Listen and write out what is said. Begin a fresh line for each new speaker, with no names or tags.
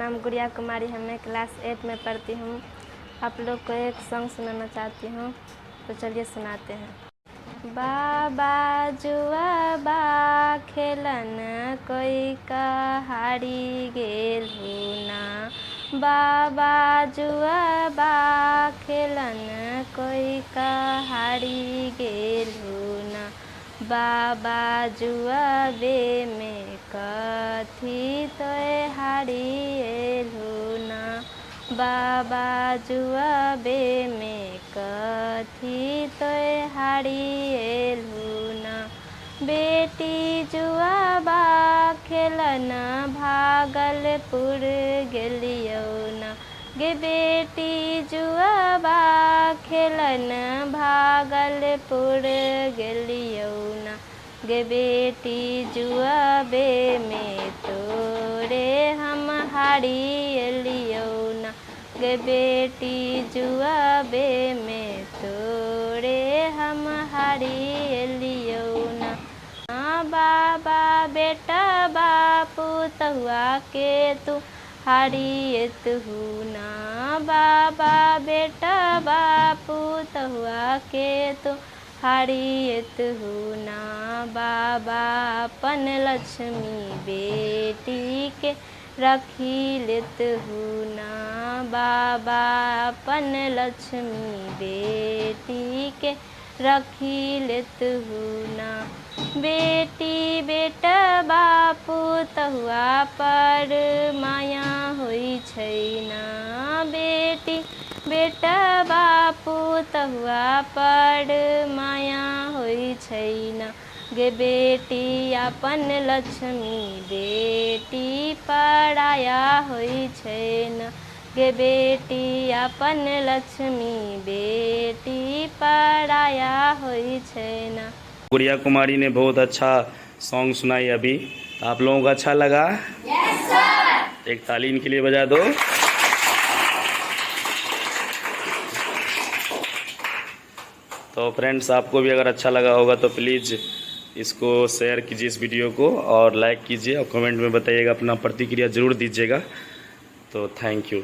नाम गुड़िया कुमारी है, मैं क्लास 8 में पढ़ती हूँ। आप लोग को एक सॉन्ग सुनाना चाहती हूँ, तो चलिए सुनाते हैं। बाबा जुआ बा खेलन कोई कहाड़ी गेल ना, बाबा जुआ बा खेलन कोई कहाड़ी गेल ना, बाबा जुआबे में कथी तोय हारी एलू ना, बाबा जुआबे में कथी तोय हारी एलू ना, बेटी जुआबा खेलन भागलपुर गेलियो ना, गे बेटी जुआबा खेलन भागलपुर गेलियो ना, गे बेटी जुआबे में तोरे हम हारी एलियो ना, गे बेटी जुआबे में तोरे हम हारी एलियो ना, बाबा बेटा बापू तहुआ के तू हारी तुहू ना, बाबा बेटा बापू तहुआ के तो हारी तुहू ना, बाबा अपन लक्ष्मी बेटी के रखी लेत हूँ ना, बाबा अपन लक्ष्मी बेटी के रखी लेत हूँ ना, बेटी बेटा बापू तहुआ पर माया होई छै ना, बेटी बेटा बापू तहुआ पर माया होई छै ना, गे बेटी अपन लक्ष्मी बेटी पराया होई छै ना, गे बेटी अपन लक्ष्मी बेटी पराया होई छै ना।
गुड़िया कुमारी ने बहुत अच्छा सॉन्ग सुनाई अभी, आप लोगों को अच्छा लगा?
Yes sir.
एक ताली इनके लिए बजा दो। तो फ्रेंड्स, आपको भी अगर अच्छा लगा होगा तो प्लीज़ इसको शेयर कीजिए इस वीडियो को, और लाइक कीजिए और कमेंट में बताइएगा, अपना प्रतिक्रिया ज़रूर दीजिएगा। तो थैंक यू।